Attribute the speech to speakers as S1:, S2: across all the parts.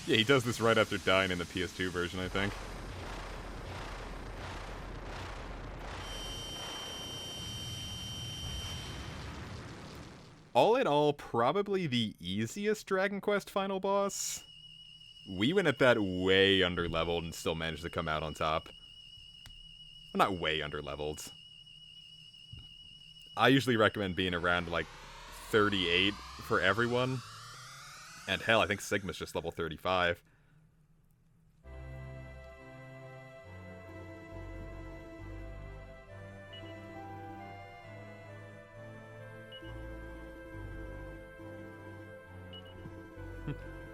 S1: Yeah, he does this right after dying in the PS2 version, I think. All in all, probably the easiest Dragon Quest final boss. We went at that way underleveled and still managed to come out on top. Well, not way underleveled. I usually recommend being around, like, 38 for everyone. And hell, I think Sigma's just level 35.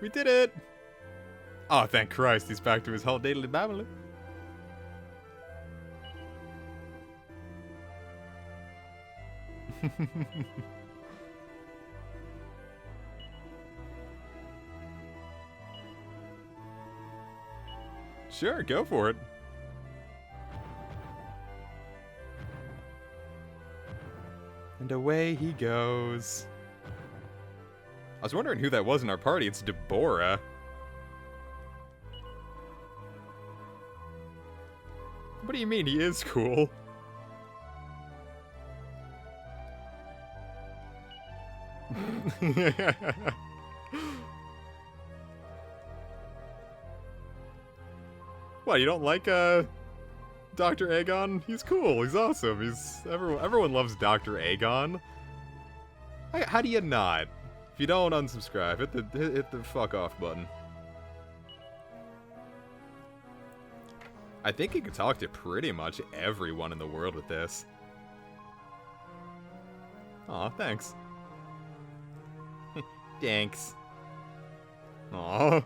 S1: We did it! Oh, thank Christ, he's back to his whole daily babbling. Sure, go for it. And away he goes. I was wondering who that was in our party. It's Deborah. What do you mean? He is cool. What, you don't like Dr. Aegon? He's cool. He's awesome. Everyone loves Dr. Aegon. How do you not? If you don't unsubscribe, hit the fuck off button. I think you could talk to pretty much everyone in the world with this. Aw, thanks. Thanks. Aw.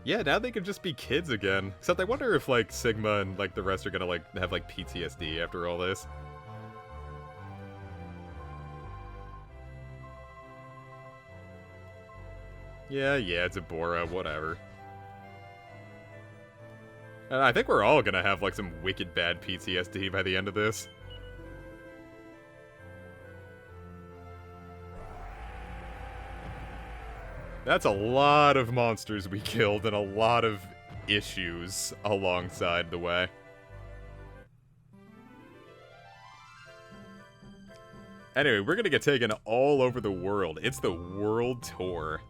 S1: Yeah, now they can just be kids again. Except I wonder if, like, Sigma and, like, the rest are gonna, like, have, like, PTSD after all this. Yeah, Deborah, whatever. And I think we're all gonna have, like, some wicked bad PTSD by the end of this. That's a lot of monsters we killed and a lot of issues alongside the way. Anyway, we're gonna get taken all over the world. It's the world tour.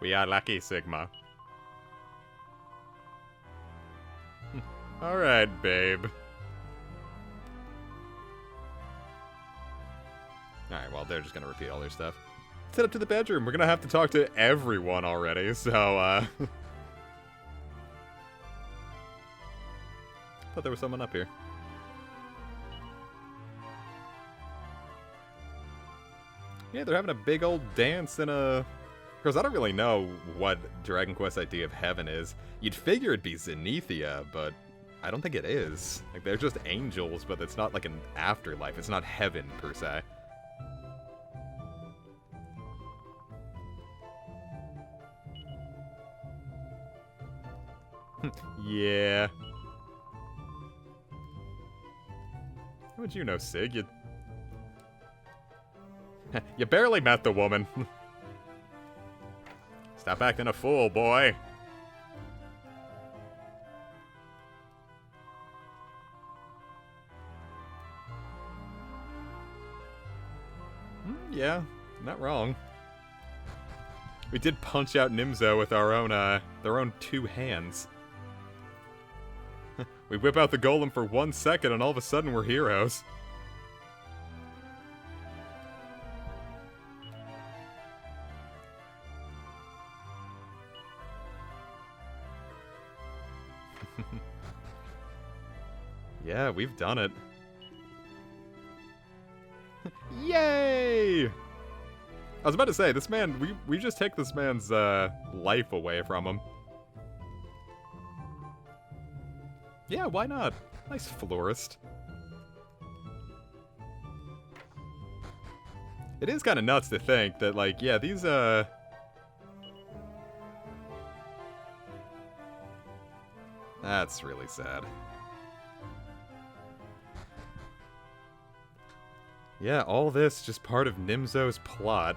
S1: We are lucky, Sigma. Alright, babe. Alright, well, they're just gonna repeat all their stuff. Let's head up to the bedroom. We're gonna have to talk to everyone already, so, thought there was someone up here. Yeah, they're having a big old dance in a... Because I don't really know what Dragon Quest's idea of heaven is. You'd figure it'd be Zenithia, but I don't think it is. Like, they're just angels, but it's not like an afterlife. It's not heaven, per se. Yeah. How would you know, Sig? You barely met the woman. Stop acting a fool, boy. Yeah, not wrong. We did punch out Nimzo with our own two hands. We whip out the golem for 1 second and all of a sudden we're heroes. Yeah, we've done it. I was about to say, this man, we just take this man's life away from him. Yeah, why not? Nice florist. It is kind of nuts to think that, like, yeah, these, that's really sad. Yeah, all this just part of Nimzo's plot.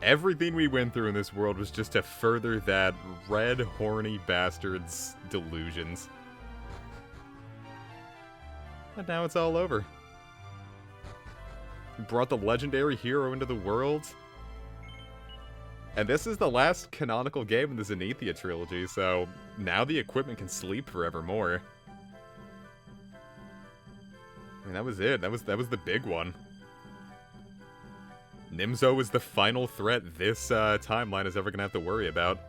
S1: Everything we went through in this world was just to further that red, horny bastard's delusions. And now it's all over. We brought the legendary hero into the world. And this is the last canonical game in the Zenithia trilogy, so now the equipment can sleep forevermore. I mean, that was it. That was the big one. Nimzo is the final threat this timeline is ever gonna have to worry about.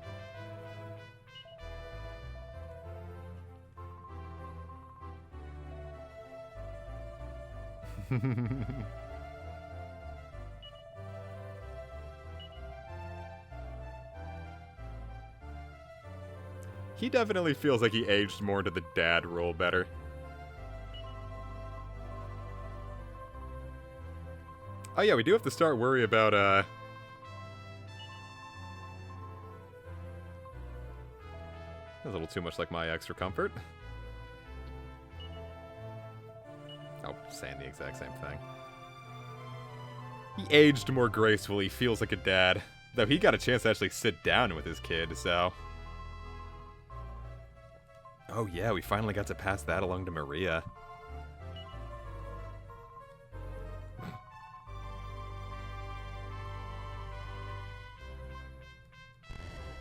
S1: He definitely feels like he aged more into the dad role better. Oh yeah, we do have to start worry about, that's a little too much like my extra comfort. Oh, saying the exact same thing. He aged more gracefully, feels like a dad. Though he got a chance to actually sit down with his kid, so... Oh yeah, we finally got to pass that along to Maria.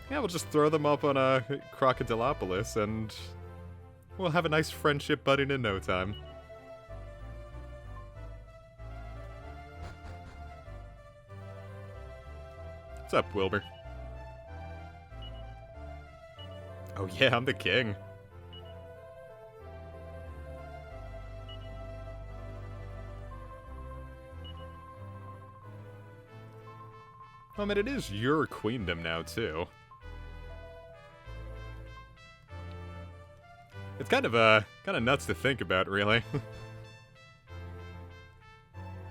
S1: Yeah, we'll just throw them up on a Crocodilopolis, and we'll have a nice friendship budding in no time. What's up, Wilbur? Oh yeah, I'm the king. I mean, it is your queendom now, too. It's kind of nuts to think about, really.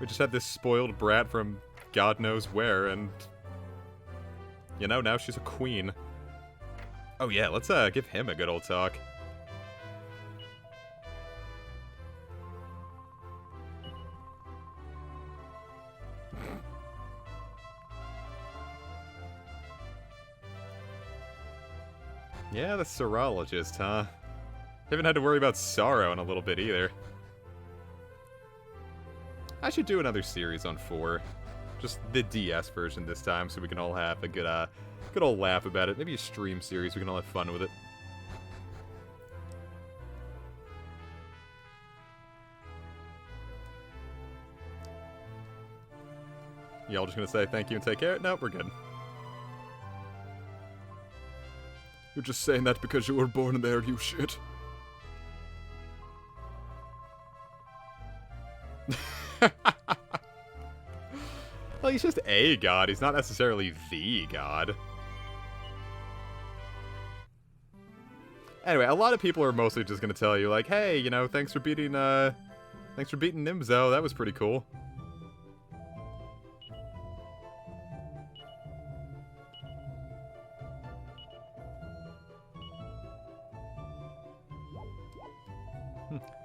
S1: We just had this spoiled brat from God knows where, and... You know, now she's a queen. Oh yeah, let's give him a good old talk. Yeah, the serologist, huh? Haven't had to worry about sorrow in a little bit either. I should do another series on 4. Just the DS version this time, so we can all have a good old laugh about it. Maybe a stream series, we can all have fun with it. Y'all just gonna say thank you and take care? Nope, we're good. You're just saying that because you were born there, you shit. Well, he's just a god. He's not necessarily the god. Anyway, a lot of people are mostly just gonna tell you, like, hey, you know, thanks for beating Nimzo. That was pretty cool.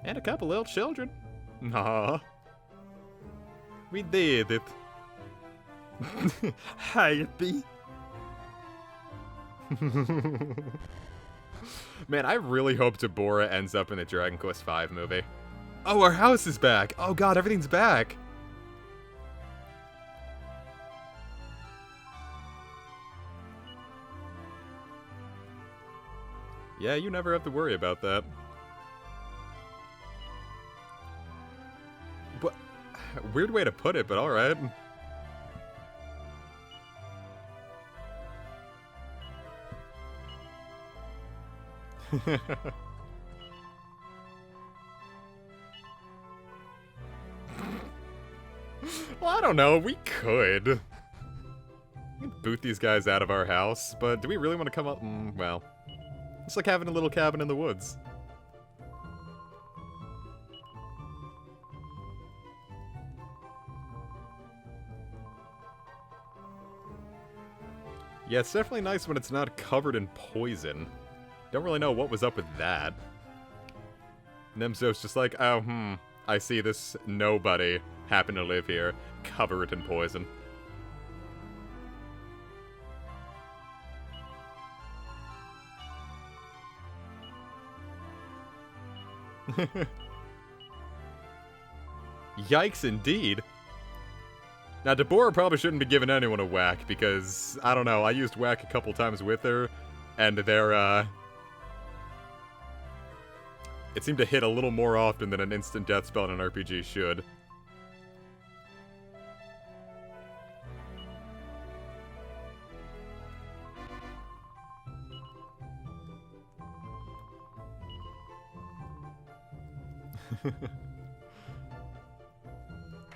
S1: And a couple little children. Nah. We did it. Happy. Man, I really hope Deborah ends up in the Dragon Quest V movie. Oh, our house is back. Oh god, everything's back. Yeah, you never have to worry about that. What? Weird way to put it, but alright. Well, I don't know. We could. We can boot these guys out of our house, but do we really want to come up? Well, it's like having a little cabin in the woods. Yeah, it's definitely nice when it's not covered in poison. Don't really know what was up with that. Nimzo's just like, oh, I see this nobody happen to live here. Cover it in poison. Yikes indeed. Now, Deborah probably shouldn't be giving anyone a whack, because, I don't know, I used whack a couple times with her, and they're, it seemed to hit a little more often than an instant death spell in an RPG should.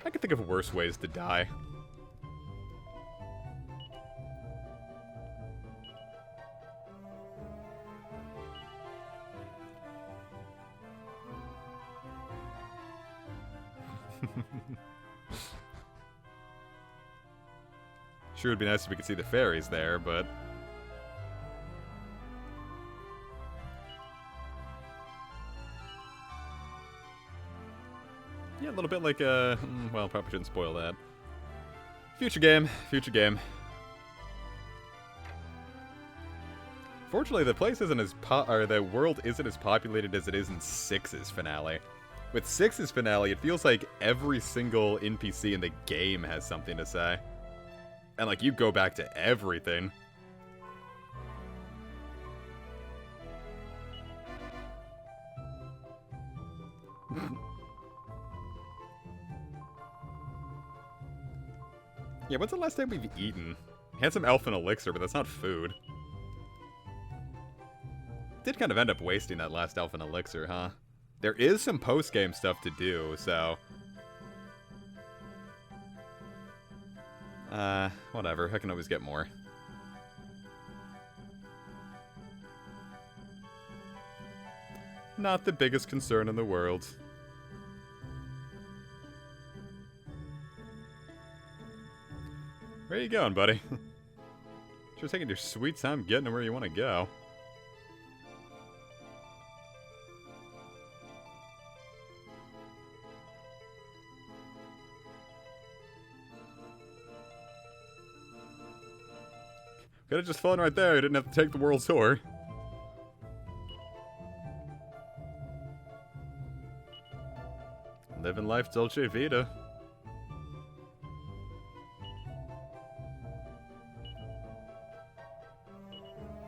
S1: I can think of worse ways to die. Sure would be nice if we could see the fairies there, but... yeah, a little bit like, well, probably shouldn't spoil that. Future game, future game. Fortunately, the place isn't as or the world isn't as populated as it is in 6's finale. With 6's finale, it feels like every single NPC in the game has something to say. And, like, you go back to everything. Yeah, when's the last time we've eaten? Had some elfin elixir, but that's not food. Did kind of end up wasting that last elfin elixir, huh? There is some post-game stuff to do, so... whatever. I can always get more. Not the biggest concern in the world. Where are you going, buddy? Just taking your sweet time getting to where you want to go. Could have just fallen right there. You didn't have to take the world tour. Living life Dolce Vita.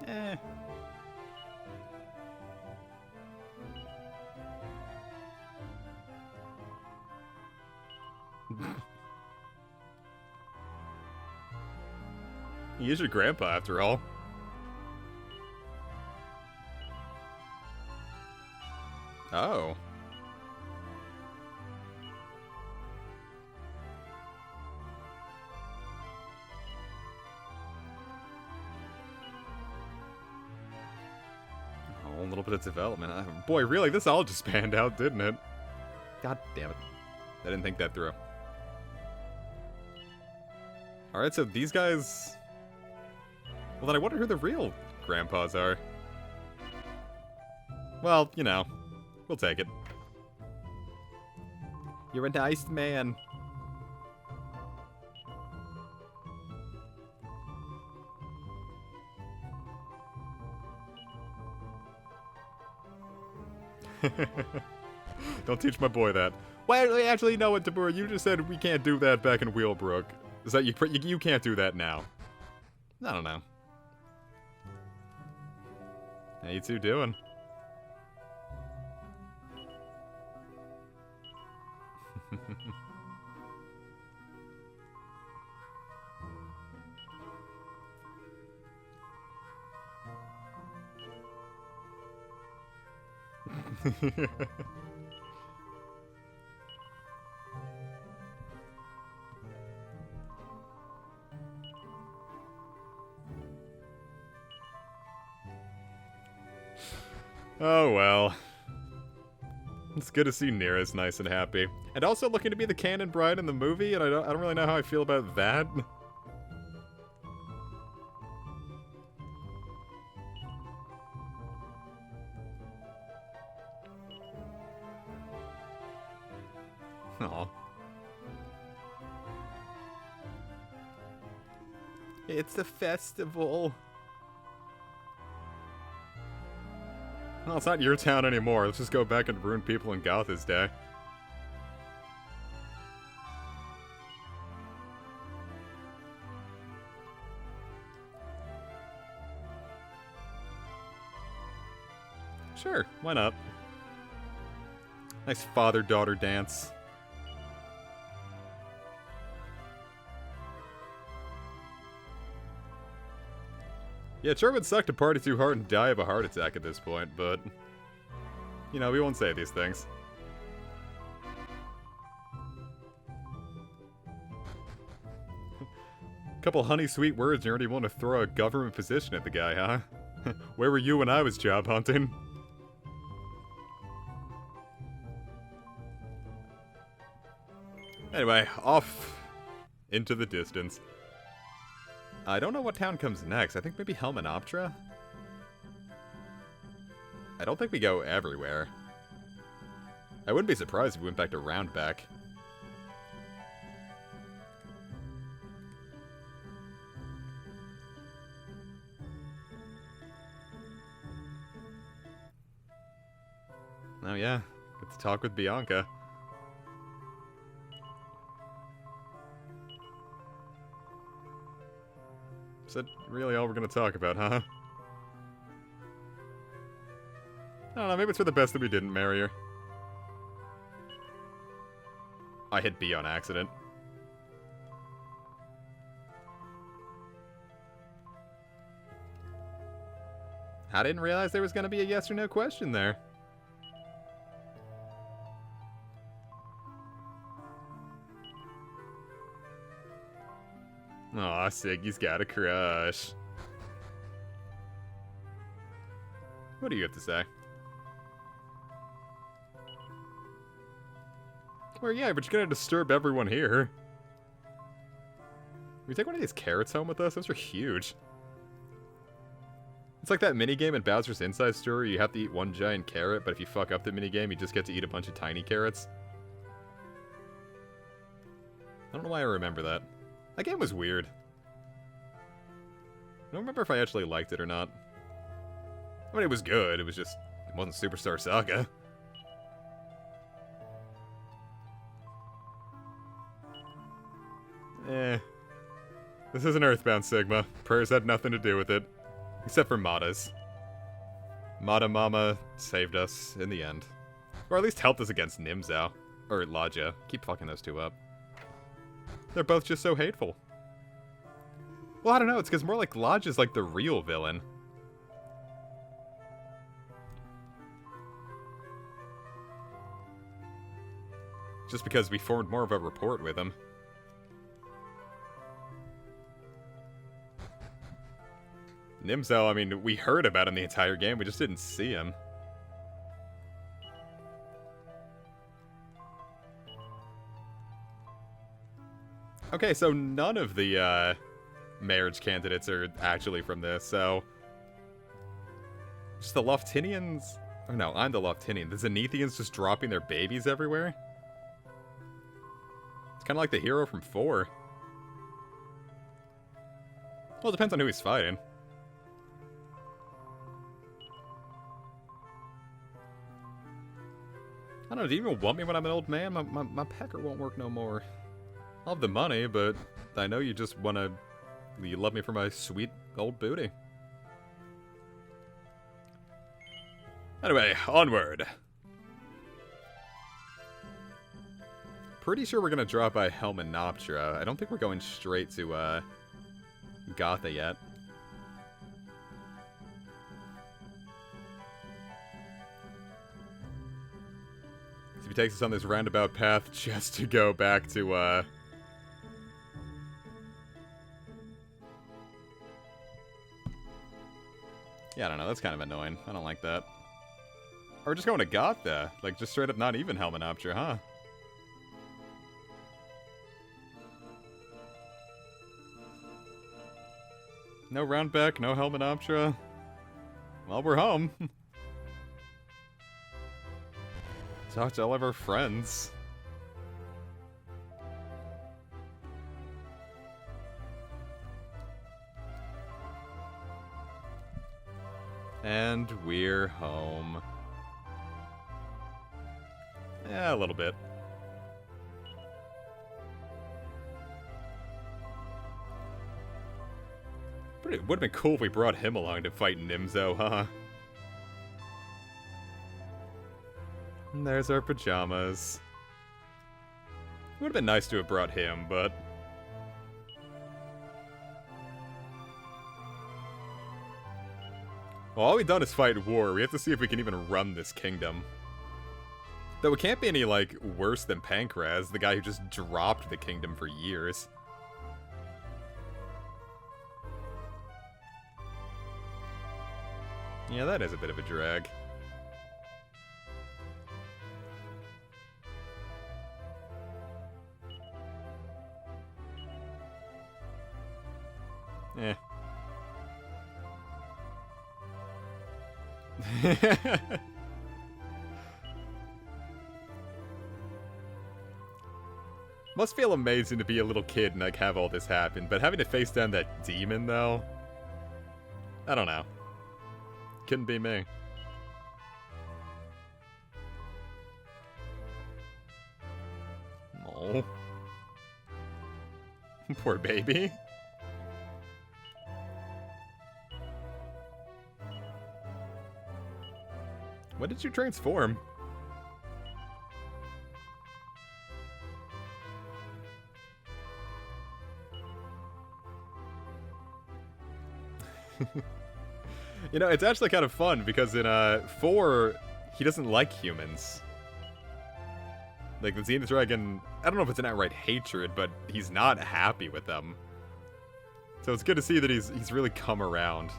S1: Eh. He is your grandpa, after all. Oh. Oh, a little bit of development. Boy, really, this all just panned out, didn't it? God damn it. I didn't think that through. Alright, so these guys... well, then I wonder who the real grandpas are. Well, you know, we'll take it. You're a nice man. Don't teach my boy that. Well, actually, no, what, Tabura, you just said we can't do that back in Wheelbrook. Is that you can't do that now? I don't know. How you two doing? Oh well. It's good to see Neera's nice and happy. And also looking to be the canon bride in the movie, and I don't really know how I feel about that. Aw. It's a festival. Well, it's not your town anymore. Let's just go back and ruin people in Gotha's day. Sure, why not? Nice father-daughter dance. Yeah, it sure would suck to party too hard and die of a heart attack at this point, but... You know, we won't say these things. Couple honey sweet words and you already want to throw a government position at the guy, huh? Where were you when I was job hunting? Anyway, off into the distance. I don't know what town comes next. I think maybe Helmanoptera? I don't think we go everywhere. I wouldn't be surprised if we went back to Roundback. Oh yeah, get to talk with Bianca. Is that really all we're gonna talk about, huh? I don't know, maybe it's for the best that we didn't marry her. I hit B on accident. I didn't realize there was gonna be a yes or no question there. Aw, Siggy's got a crush. What do you have to say? Well, yeah, but you're gonna disturb everyone here. Can we take one of these carrots home with us? Those are huge. It's like that minigame in Bowser's Inside Story. You have to eat one giant carrot, but if you fuck up the minigame, you just get to eat a bunch of tiny carrots. I don't know why I remember that. That game was weird. I don't remember if I actually liked it or not. I mean, it was good. It was just... It wasn't Superstar Saga. This isn't Earthbound Sigma. Prayers had nothing to do with it. Except for Mata's. Mata Mama saved us in the end. Or at least helped us against Nimzo. Or Laja. Keep fucking those two up. They're both just so hateful. Well, I don't know. It's because more like Laja's like the real villain. Just because we formed more of a rapport with him. Nimzo, I mean, we heard about him the entire game. We just didn't see him. Okay, so none of the marriage candidates are actually from this, so... Just the Loftinians... Oh no, I'm the Loftinian. The Zenithians just dropping their babies everywhere? It's kind of like the hero from 4. Well, it depends on who he's fighting. I don't know, do you even want me when I'm an old man? My pecker won't work no more. I'll have the money, but I know you just want to... You love me for my sweet old booty. Anyway, onward. Pretty sure we're going to drop by Helmanoptera. I don't think we're going straight to Gotha yet. if he takes us on this roundabout path just to go back to, Yeah, I don't know, that's kind of annoying. I don't like that. Or just going to Gotha. Like, just straight up not even Helmenoptera, huh? No Roundback, no Helmenoptera. Well, we're home. Talk to all of our friends. And we're home. Yeah, a little bit. But it would have been cool if we brought him along to fight Nimzo, huh? And there's our pajamas. It would have been nice to have brought him, but... Well, all we've done is fight war. We have to see if we can even run this kingdom. Though it can't be any, like, worse than Pankraz, the guy who just dropped the kingdom for years. Yeah, that is a bit of a drag. Eh. Must feel amazing to be a little kid and, like, have all this happen, but having to face down that demon, though... I don't know. Couldn't be me. Oh. Poor baby. When did you transform? You know, it's actually kind of fun, because in 4, he doesn't like humans. Like, the Zenith Dragon, I don't know if it's an outright hatred, but he's not happy with them. So it's good to see that he's really come around.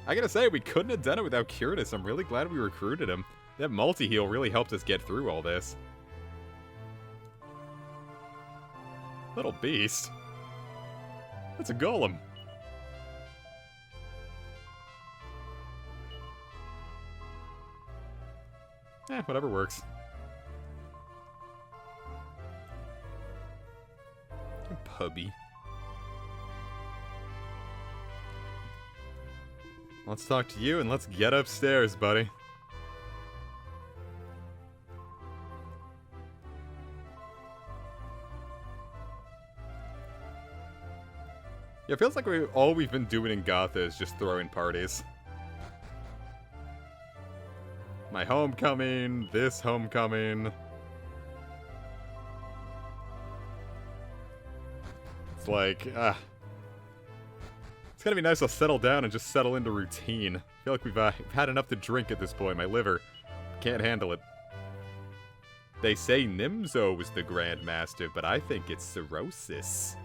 S1: I gotta say, we couldn't have done it without Curtis. I'm really glad we recruited him. That multi-heal really helped us get through all this. Little beast. That's a golem. Eh, whatever works. Puppy. Let's talk to you and let's get upstairs, buddy. Yeah, it feels like all we've been doing in Gotha is just throwing parties. My homecoming, this homecoming. It's like, it's gonna be nice to settle down and just settle into routine. I feel like we've had enough to drink at this point. My liver can't handle it. They say Nimzo was the Grand Master, but I think it's cirrhosis.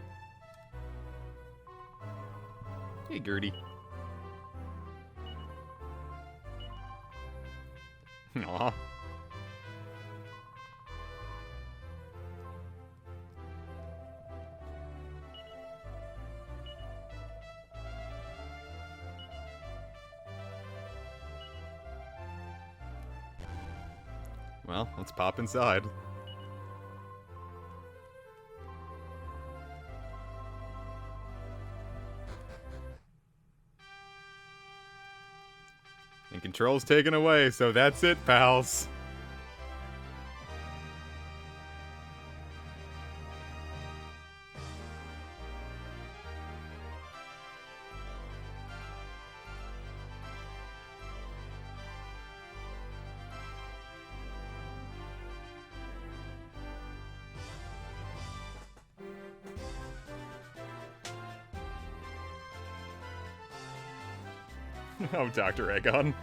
S1: Hey, Gertie. Aw. Well, let's pop inside. And control's taken away, so that's it, pals. Oh, Dr. Aegon.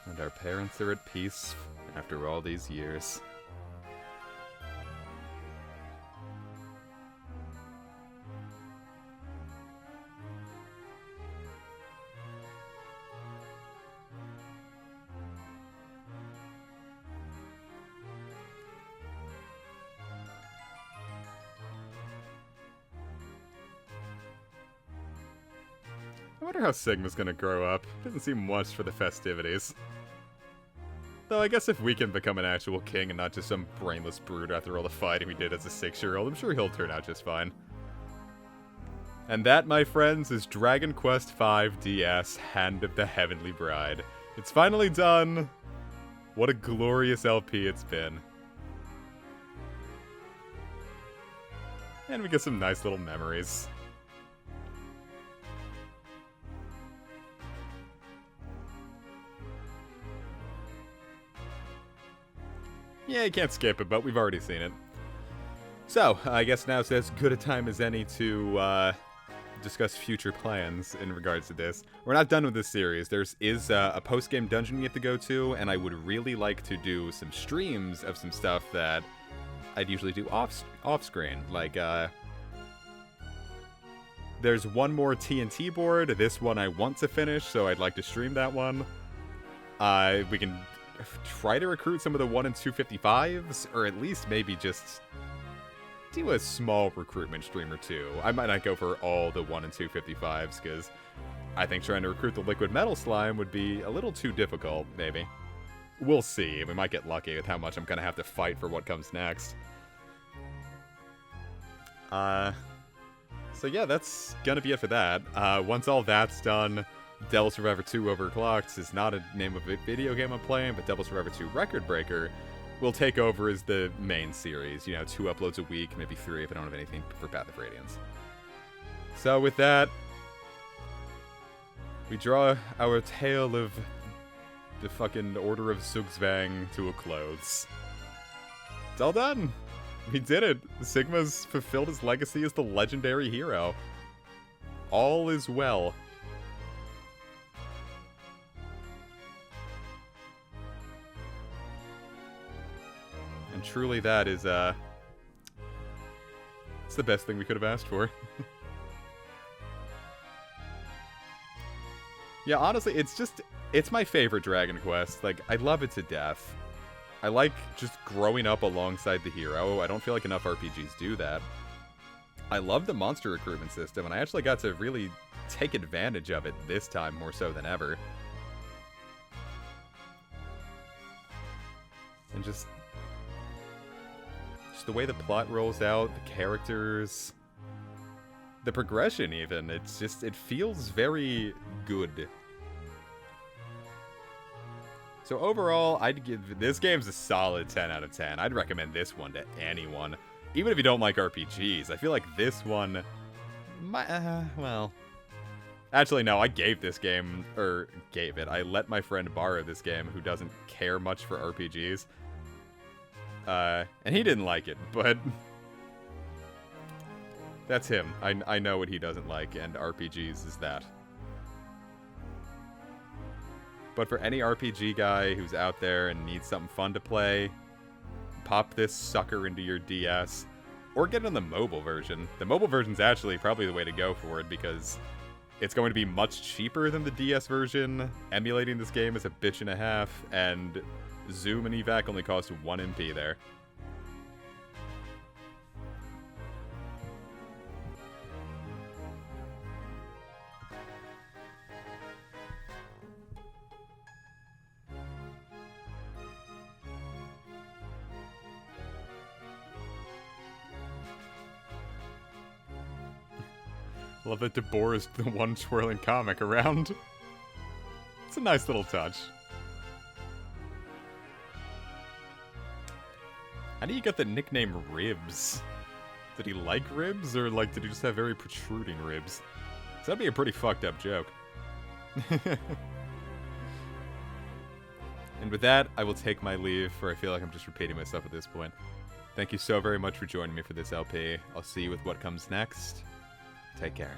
S1: And our parents are at peace after all these years. I wonder how Sigma's gonna grow up. Doesn't seem much for the festivities. Though I guess if we can become an actual king and not just some brainless brute after all the fighting we did as a 6-year-old, I'm sure he'll turn out just fine. And that, my friends, is Dragon Quest V DS Hand of the Heavenly Bride. It's finally done! What a glorious LP it's been. And we get some nice little memories. Yeah, you can't skip it, but we've already seen it. So, I guess now's as good a time as any to discuss future plans in regards to this. We're not done with this series. There is a post-game dungeon you have to go to, and I would really like to do some streams of some stuff that I'd usually do off-screen. Like, there's one more TNT board. This one I want to finish, so I'd like to stream that one. We can try to recruit some of the 1 and 255s, or at least maybe just do a small recruitment stream or two. I might not go for all the 1 and 255s, because I think trying to recruit the liquid metal slime would be a little too difficult, maybe. We'll see. We might get lucky with how much I'm going to have to fight for what comes next. So yeah, that's going to be it for that. Once all that's done, Devil Survivor 2 Overclocked is not a name of a video game I'm playing, but Devil Survivor 2 Record Breaker will take over as the main series. You know, 2 uploads a week, maybe 3 if I don't have anything for Path of Radiance. So with that, we draw our tale of the fucking Order of Zugzwang to a close. It's all done! We did it! Sigma's fulfilled his legacy as the legendary hero. All is well. And truly that is, it's the best thing we could have asked for. Yeah, honestly, it's my favorite Dragon Quest. Like, I love it to death. I like just growing up alongside the hero. I don't feel like enough RPGs do that. I love the monster recruitment system, and I actually got to really take advantage of it this time more so than ever. And just the way the plot rolls out, the characters, the progression even, it's just, it feels very good. So overall, I'd give, this game's a solid 10 out of 10. I'd recommend this one to anyone. Even if you don't like RPGs, I feel like this one, well, actually no, I gave this game, I let my friend borrow this game who doesn't care much for RPGs. And he didn't like it, but that's him. I know what he doesn't like, and RPGs is that. But for any RPG guy who's out there and needs something fun to play, pop this sucker into your DS, or get it on the mobile version. The mobile version's actually probably the way to go for it, because it's going to be much cheaper than the DS version. Emulating this game is a bitch and a half, and Zoom and evac only cost 1 MP there. Love that DeBoer is the one twirling comic around. It's a nice little touch. How do you get the nickname Ribs? Did he like ribs, or like did he just have very protruding ribs? So that'd be a pretty fucked up joke. And with that, I will take my leave, for I feel like I'm just repeating myself at this point. Thank you so very much for joining me for this LP. I'll see you with what comes next. Take care.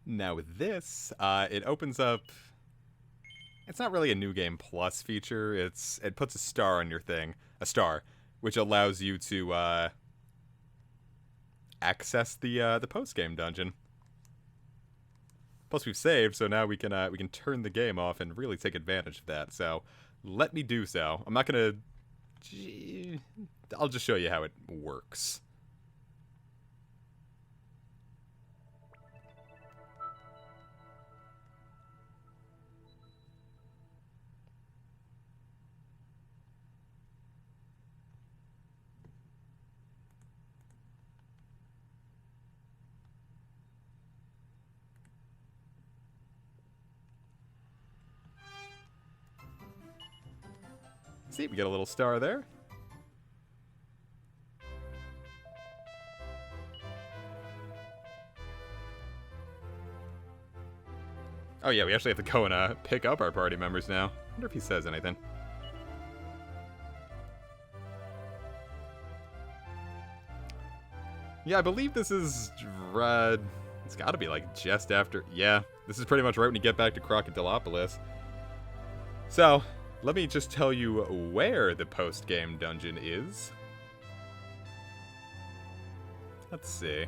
S1: Now with this, it opens up... It's not really a New Game Plus feature, it puts a star on your thing. A star, which allows you to, access the post-game dungeon. Plus we've saved, so now we can turn the game off and really take advantage of that. So, let me do so. I'm not gonna... I'll just show you how it works. See, we get a little star there. Oh yeah, we actually have to go and pick up our party members now. I wonder if he says anything. Yeah, I believe this is... it's gotta be like just after... Yeah, this is pretty much right when you get back to Crocodilopolis. So... let me just tell you where the post-game dungeon is. Let's see.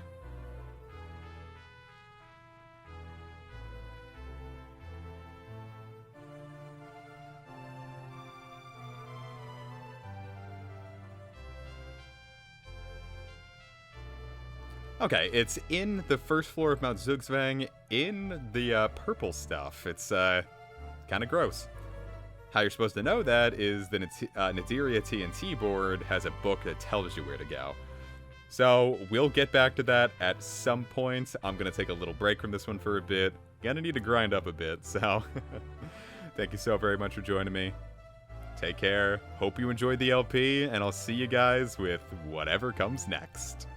S1: Okay, it's in the first floor of Mount Zugzwang, in the purple stuff. It's kind of gross. How you're supposed to know that is the Nadiria TNT board has a book that tells you where to go. So, we'll get back to that at some point. I'm going to take a little break from this one for a bit. Gonna need to grind up a bit, so... Thank you so very much for joining me. Take care. Hope you enjoyed the LP, and I'll see you guys with whatever comes next.